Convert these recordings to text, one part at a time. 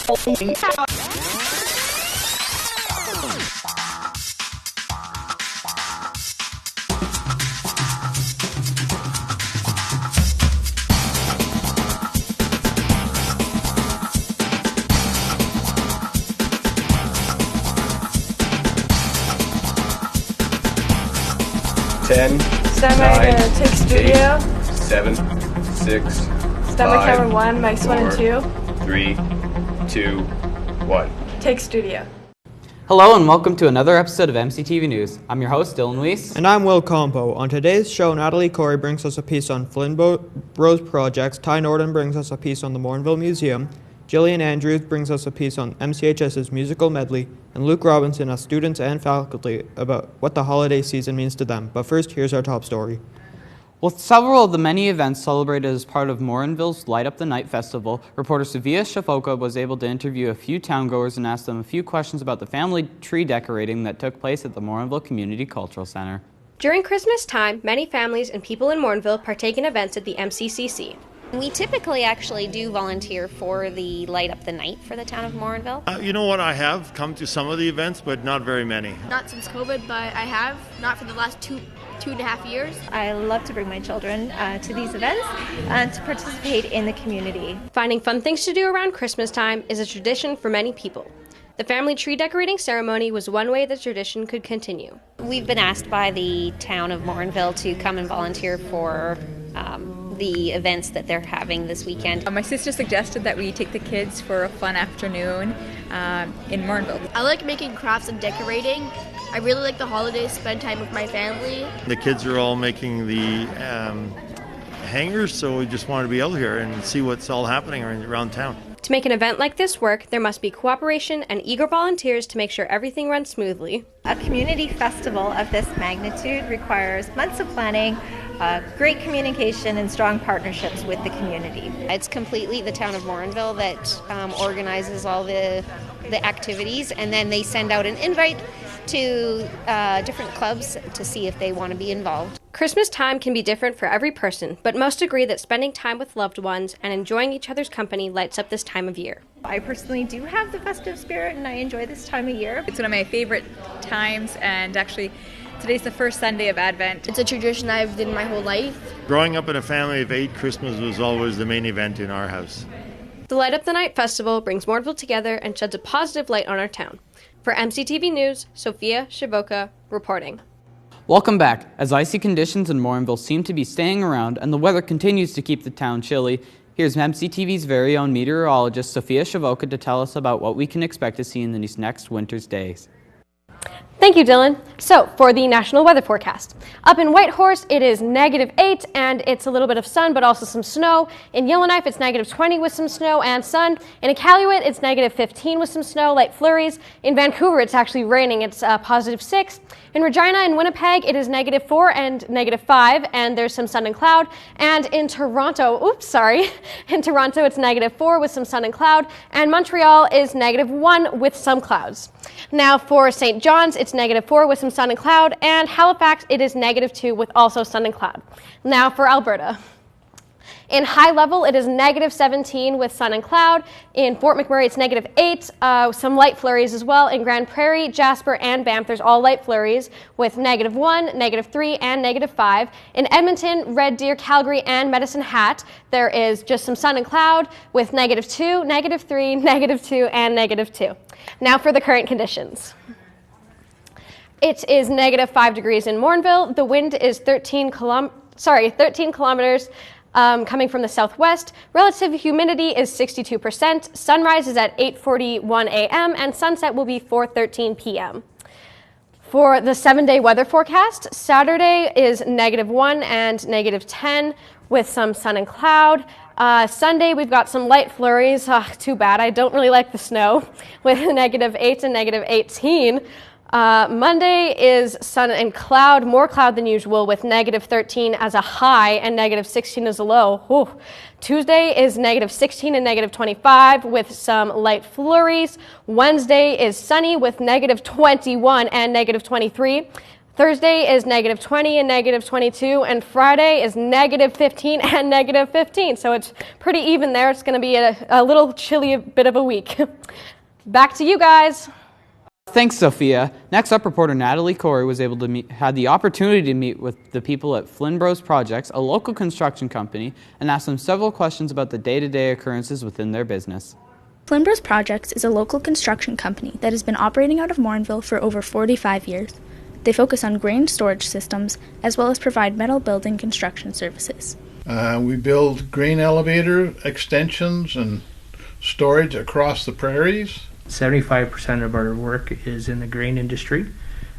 Ten. Stand by to take studio. 8, 7, 6. Stand by camera 1, mics 1 and 2. 3, 2, 1. Take studio. Hello and welcome to another episode of MCTV News. I'm your host, Dylan Weiss. And I'm Will Campeau. On today's show, Natalie Cory brings us a piece on Flynn Bros projects, Ty Nordin brings us a piece on the Morinville Museum, Jillian Andrews brings us a piece on MCHS's musical Medley, and Luke Robinson asks students and faculty about what the holiday season means to them. But first, here's our top story. With several of the many events celebrated as part of Morinville's Light Up the Night festival, reporter Chvojka was able to interview a few towngoers and ask them a few questions about the family tree decorating that took place at the Morinville Community Cultural Center. During Christmas time, many families and people in Morinville partake in events at the MCCC. We typically actually do volunteer for the Light Up the Night for the town of Morinville. You know what, I have come to some of the events, but not very many. Not since COVID, but I have, not for the last two and a half years. I love to bring my children to these events and to participate in the community. Finding fun things to do around Christmas time is a tradition for many people. The family tree decorating ceremony was one way the tradition could continue. We've been asked by the town of Morinville to come and volunteer for the events that they're having this weekend. My sister suggested that we take the kids for a fun afternoon in Morinville. I like making crafts and decorating. I really like the holidays, spend time with my family. The kids are all making the hangers, so we just wanted to be out here and see what's all happening around town. To make an event like this work, there must be cooperation and eager volunteers to make sure everything runs smoothly. A community festival of this magnitude requires months of planning, great communication, and strong partnerships with the community. It's completely the town of Morinville that organizes all the activities, and then they send out an invite to different clubs to see if they want to be involved. Christmas time can be different for every person, but most agree that spending time with loved ones and enjoying each other's company lights up this time of year. I personally do have the festive spirit, and I enjoy this time of year. It's one of my favorite times, and actually today's the first Sunday of Advent. It's a tradition I've done my whole life. Growing up in a family of 8, Christmas was always the main event in our house. The Light Up the Night Festival brings Morinville together and sheds a positive light on our town. For MCTV News, Chvojka reporting. Welcome back. As icy conditions in Morinville seem to be staying around and the weather continues to keep the town chilly, here's MCTV's very own meteorologist Chvojka to tell us about what we can expect to see in these next winter's days. Thank you, Dylan. So, for the national weather forecast. Up in Whitehorse, it is -8 and it's a little bit of sun, but also some snow. In Yellowknife, it's -20 with some snow and sun. In Iqaluit, it's -15 with some snow, light flurries. In Vancouver, it's actually raining. It's +6. In Regina and Winnipeg, it is -4 and -5, and there's some sun and cloud. And in Toronto, in Toronto, it's -4 with some sun and cloud. And Montreal is -1 with some clouds. Now for St. John's, it's -4 with some sun and cloud, and Halifax, it is -2 with also sun and cloud. Now for Alberta. In High Level, it is -17 with sun and cloud. In Fort McMurray, it's -8, some light flurries as well. In Grand Prairie, Jasper, and Banff, there's all light flurries with -1, -3, and -5. In Edmonton, Red Deer, Calgary, and Medicine Hat, there is just some sun and cloud with -2, -3, -2, and -2. Now for the current conditions. It is -5 degrees in Morinville. The wind is 13 kilometers coming from the southwest. Relative humidity is 62%. Sunrise is at 8:41 a.m. and sunset will be 4:13 p.m. For the 7-day weather forecast, Saturday is -1 and -10 with some sun and cloud. Sunday, we've got some light flurries. Too bad, I don't really like the snow, with -8 and -18. Monday is sun and cloud, more cloud than usual, with -13 as a high and -16 as a low. Whew. Tuesday is -16 and -25 with some light flurries. Wednesday is sunny with -21 and -23. Thursday is -20 and -22, and Friday is -15 and -15. So it's pretty even there. It's going to be a little chilly bit of a week. Back to you guys. Thanks, Sophia. Next up, reporter Natalie Cory was able to had the opportunity to meet with the people at Flynn Projects, a local construction company, and ask them several questions about the day-to-day occurrences within their business. Flynn Projects is a local construction company that has been operating out of Morinville for over 45 years. They focus on grain storage systems as well as provide metal building construction services. We build grain elevator extensions and storage across the prairies. 75% of our work is in the grain industry,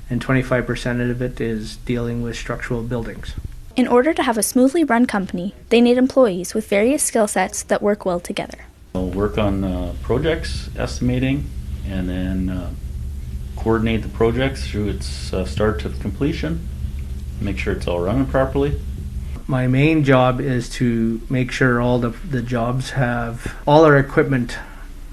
and 25% of it is dealing with structural buildings. In order to have a smoothly run company, they need employees with various skill sets that work well together. We'll work on projects, estimating, and then coordinate the projects through its start to completion, make sure it's all running properly. My main job is to make sure all the jobs have all our equipment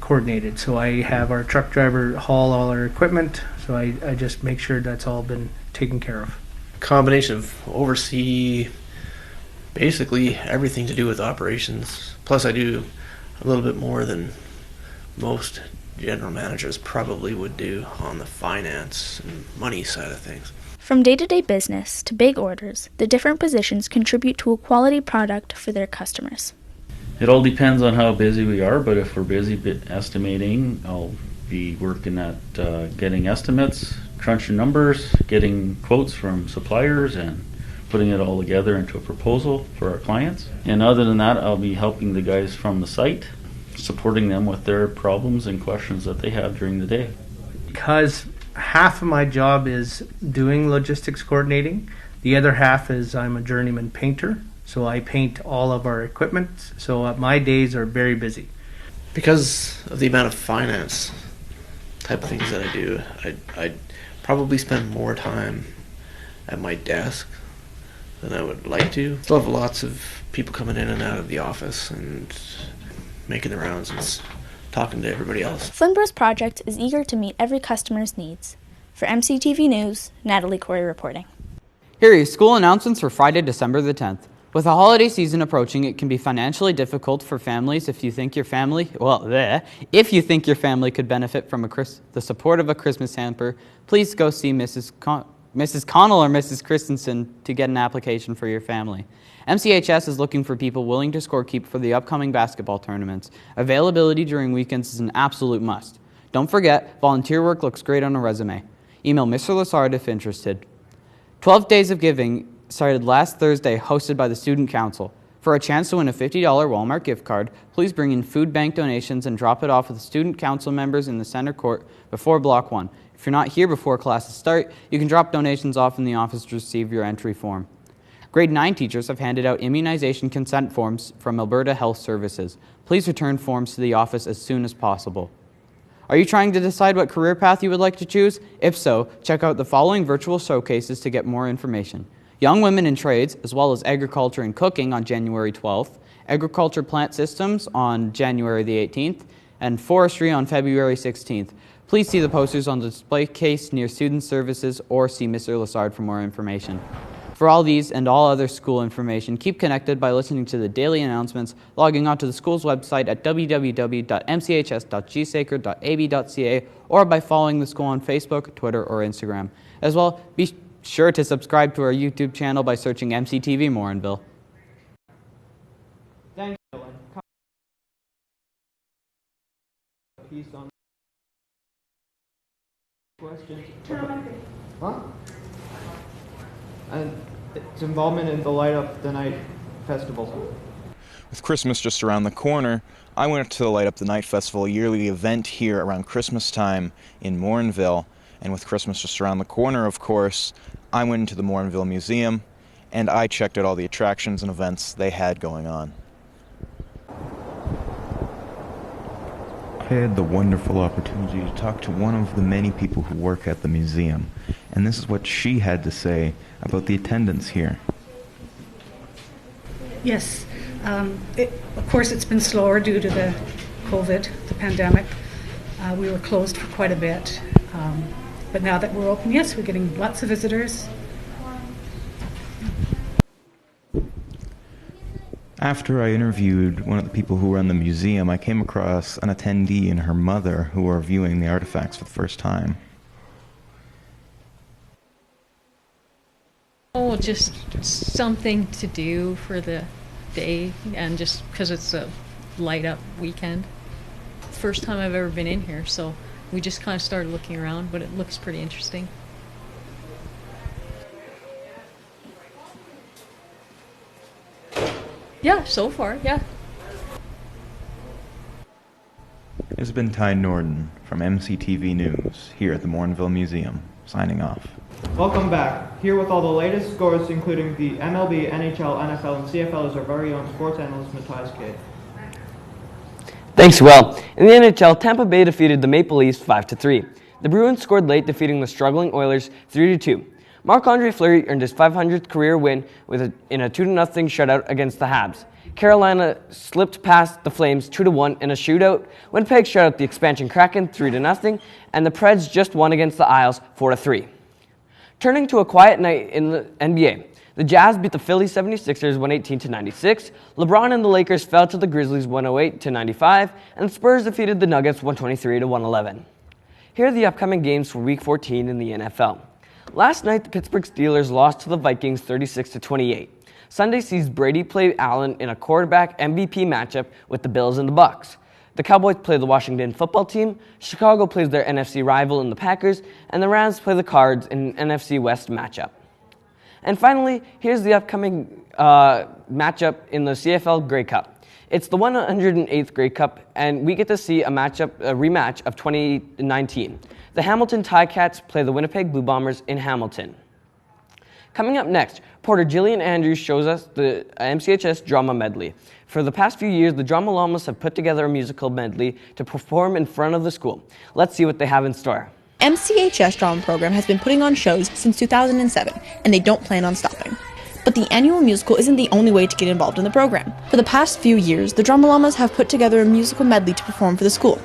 coordinated. So I have our truck driver haul all our equipment, so I just make sure that's all been taken care of. Combination of oversee basically everything to do with operations. Plus I do a little bit more than most general managers probably would do on the finance and money side of things. From day-to-day business to big orders, the different positions contribute to a quality product for their customers. It all depends on how busy we are, but if we're busy estimating, I'll be working at getting estimates, crunching numbers, getting quotes from suppliers, and putting it all together into a proposal for our clients. And other than that, I'll be helping the guys from the site, supporting them with their problems and questions that they have during the day. Because half of my job is doing logistics coordinating, the other half is I'm a journeyman painter. So I paint all of our equipment, so my days are very busy. Because of the amount of finance type of things that I do, I'd probably spend more time at my desk than I would like to. Still have lots of people coming in and out of the office and making the rounds and talking to everybody else. Flynn Project is eager to meet every customer's needs. For MCTV News, Natalie Cory reporting. Here are your school announcements for Friday, December the 10th. With the holiday season approaching, it can be financially difficult for families if you think your family, could benefit from the support of a Christmas hamper. Please go see Mrs. Connell or Mrs. Christensen to get an application for your family. MCHS is looking for people willing to scorekeep for the upcoming basketball tournaments. Availability during weekends is an absolute must. Don't forget, volunteer work looks great on a resume. Email Mr. Lassard if interested. 12 Days of Giving started last Thursday, hosted by the Student Council. For a chance to win a $50 Walmart gift card, please bring in food bank donations and drop it off with the Student Council members in the center court before Block 1. If you're not here before classes start, you can drop donations off in the office to receive your entry form. Grade 9 teachers have handed out immunization consent forms from Alberta Health Services. Please return forms to the office as soon as possible. Are you trying to decide what career path you would like to choose? If so, check out the following virtual showcases to get more information. Young Women in Trades, as well as Agriculture and Cooking on January 12th, Agriculture Plant Systems on January the 18th, and Forestry on February 16th. Please see the posters on the display case near Student Services or see Mr. Lassard for more information. For all these and all other school information, keep connected by listening to the daily announcements, logging onto the school's website at www.mchs.gsacred.ab.ca, or by following the school on Facebook, Twitter, or Instagram. As well, be sure to subscribe to our YouTube channel by searching MCTV Morinville. Thanks, Dylan. Piece on questions. Huh? And its involvement in the Light Up the Night Festival. With Christmas just around the corner, I went to the Light Up the Night Festival, a yearly event here around Christmas time in Morinville. And with Christmas just around the corner, of course, I went into the Morinville Museum and I checked out all the attractions and events they had going on. I had the wonderful opportunity to talk to one of the many people who work at the museum, and this is what she had to say about the attendance here. Yes, of course it's been slower due to the COVID, the pandemic. We were closed for quite a bit, but now that we're open, yes, we're getting lots of visitors. After I interviewed one of the people who run the museum, I came across an attendee and her mother who were viewing the artifacts for the first time. Oh, just something to do for the day, and just because it's a light-up weekend. First time I've ever been in here, so we just kind of started looking around, but it looks pretty interesting. Yeah, so far, yeah. It's been Nordin from MCTV News here at the Morinville Museum, signing off. Welcome back. Here with all the latest scores, including the MLB, NHL, NFL, and CFL, is our very own sports analyst, Matthias Kidd. Thanks, Will. In the NHL, Tampa Bay defeated the Maple Leafs 5-3. The Bruins scored late, defeating the struggling Oilers 3-2. Marc-Andre Fleury earned his 500th career win in a 2-0 shutout against the Habs. Carolina slipped past the Flames 2-1 in a shootout. Winnipeg shut out the expansion Kraken 3-0, and the Preds just won against the Isles 4-3. Turning to a quiet night in the NBA, the Jazz beat the Philly 76ers 118-96. LeBron and the Lakers fell to the Grizzlies 108-95, and the Spurs defeated the Nuggets 123-111. Here are the upcoming games for Week 14 in the NFL. Last night, the Pittsburgh Steelers lost to the Vikings 36-28. Sunday sees Brady play Allen in a quarterback MVP matchup with the Bills and the Bucs. The Cowboys play the Washington football team, Chicago plays their NFC rival in the Packers, and the Rams play the Cards in an NFC West matchup. And finally, here's the upcoming matchup in the CFL Grey Cup. It's the 108th Grey Cup, and we get to see a rematch of 2019. The Hamilton Ticats play the Winnipeg Blue Bombers in Hamilton. Coming up next, reporter Jillian Andrews shows us the MCHS drama medley. For the past few years, the Drama Llamas have put together a musical medley to perform in front of the school. Let's see what they have in store. MCHS drama program has been putting on shows since 2007, and they don't plan on stopping. But the annual musical isn't the only way to get involved in the program. For the past few years, the Drama Llamas have put together a musical medley to perform for the school.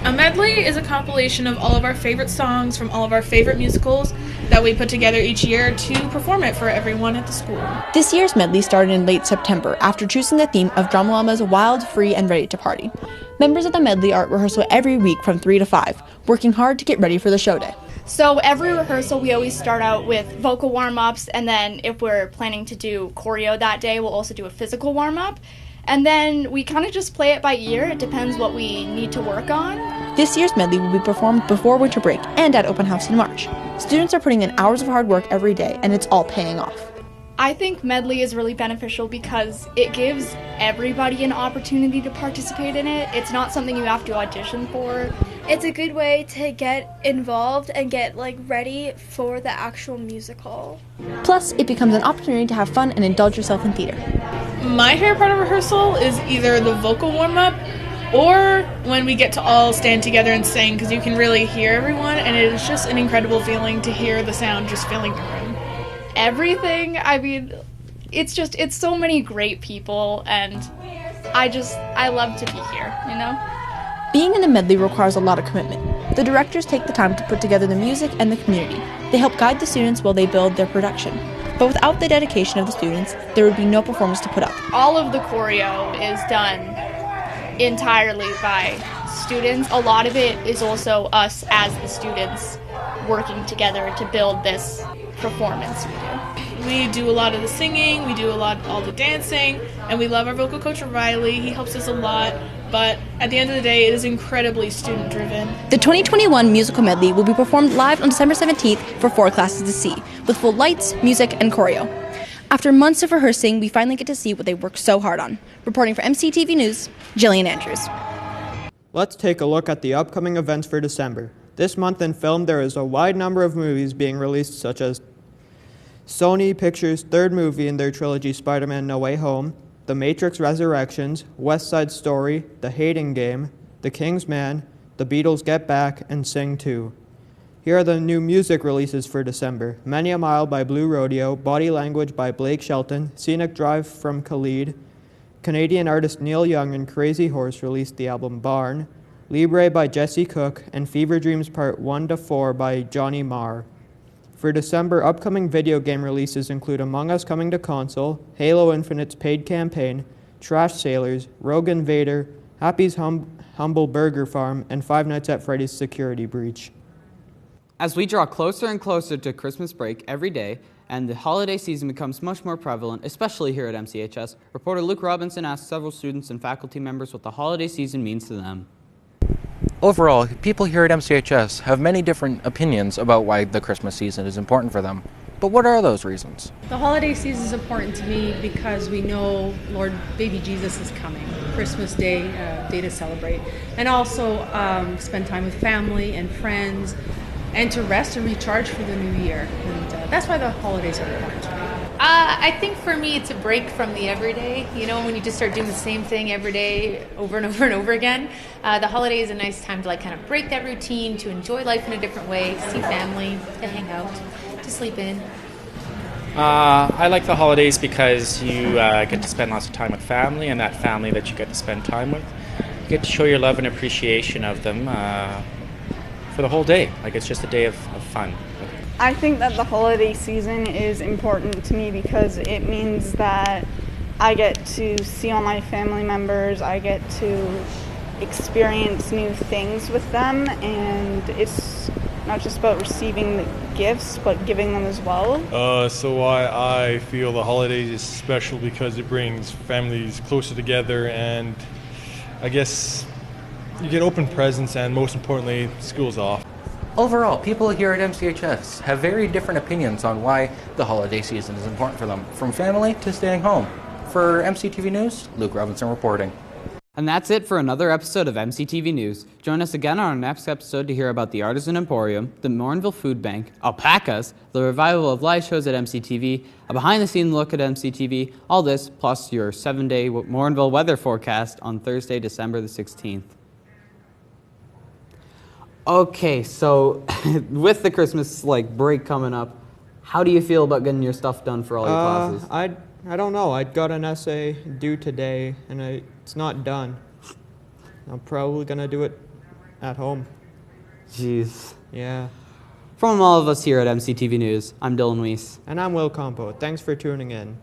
A medley is a compilation of all of our favorite songs from all of our favorite musicals that we put together each year to perform it for everyone at the school. This year's medley started in late September after choosing the theme of Drama Llama's Wild, Free, and Ready to Party. Members of the medley are at rehearsal every week from 3 to 5, working hard to get ready for the show day. So every rehearsal we always start out with vocal warm-ups, and then if we're planning to do choreo that day, we'll also do a physical warm-up. And then we kind of just play it by ear. It depends what we need to work on. This year's medley will be performed before winter break and at open house in March. Students are putting in hours of hard work every day, and it's all paying off. I think medley is really beneficial because it gives everybody an opportunity to participate in it. It's not something you have to audition for. It's a good way to get involved and get ready for the actual musical. Plus, it becomes an opportunity to have fun and indulge yourself in theater. My favorite part of rehearsal is either the vocal warm-up or when we get to all stand together and sing, because you can really hear everyone, and it is just an incredible feeling to hear the sound just filling the room. Everything, I mean, it's so many great people, and I love to be here, you know? Being in the medley requires a lot of commitment. The directors take the time to put together the music and the community. They help guide the students while they build their production. But without the dedication of the students, there would be no performance to put up. All of the choreo is done entirely by students. A lot of it is also us as the students working together to build this performance we do. We do a lot of the singing, we do all the dancing, and we love our vocal coach Riley. He helps us a lot, but at the end of the day, it is incredibly student-driven. The 2021 musical medley will be performed live on December 17th for 4 classes to see, with full lights, music, and choreo. After months of rehearsing, we finally get to see what they worked so hard on. Reporting for MCTV News, Jillian Andrews. Let's take a look at the upcoming events for December. This month in film, there is a wide number of movies being released, such as Sony Pictures' third movie in their trilogy, Spider-Man No Way Home, The Matrix Resurrections, West Side Story, The Hating Game, The King's Man, The Beatles Get Back, and Sing 2. Here are the new music releases for December. Many a Mile by Blue Rodeo, Body Language by Blake Shelton, Scenic Drive from Khalid. Canadian artist Neil Young and Crazy Horse released the album Barn. Libre by Jesse Cook, and Fever Dreams Part 1 to 4 by Johnny Marr. For December, upcoming video game releases include Among Us coming to console, Halo Infinite's paid campaign, Trash Sailors, Rogue Invader, Happy's Humble Burger Farm, and Five Nights at Freddy's Security Breach. As we draw closer and closer to Christmas break every day, and the holiday season becomes much more prevalent, especially here at MCHS, reporter Luke Robinson asked several students and faculty members what the holiday season means to them. Overall, people here at MCHS have many different opinions about why the Christmas season is important for them. But what are those reasons? The holiday season is important to me because we know Lord Baby Jesus is coming. Christmas Day, day to celebrate. And also spend time with family and friends and to rest and recharge for the new year. And that's why the holidays are important to me. I think for me it's a break from the everyday. You know, when you just start doing the same thing every day over and over and over again. The holiday is a nice time to like kind of break that routine, to enjoy life in a different way, to see family, to hang out, to sleep in. I like the holidays because you get to spend lots of time with family, and that family that you get to spend time with, you get to show your love and appreciation of them for the whole day. Like, it's just a day of fun. I think that the holiday season is important to me because it means that I get to see all my family members, I get to experience new things with them, and it's not just about receiving the gifts, but giving them as well. So I feel the holidays is special because it brings families closer together, and I guess you get open presents, and most importantly, school's off. Overall, people here at MCHS have very different opinions on why the holiday season is important for them, from family to staying home. For MCTV News, Luke Robinson reporting. And that's it for another episode of MCTV News. Join us again on our next episode to hear about the Artisan Emporium, the Morinville Food Bank, alpacas, the revival of live shows at MCTV, a behind-the-scenes look at MCTV, all this plus your 7-day Morinville weather forecast on Thursday, December the 16th. Okay, so with the Christmas break coming up, how do you feel about getting your stuff done for all your classes? I don't know. I got an essay due today, and it's not done. I'm probably going to do it at home. Jeez. Yeah. From all of us here at MCTV News, I'm Dylan Weiss. And I'm Will Campeau. Thanks for tuning in.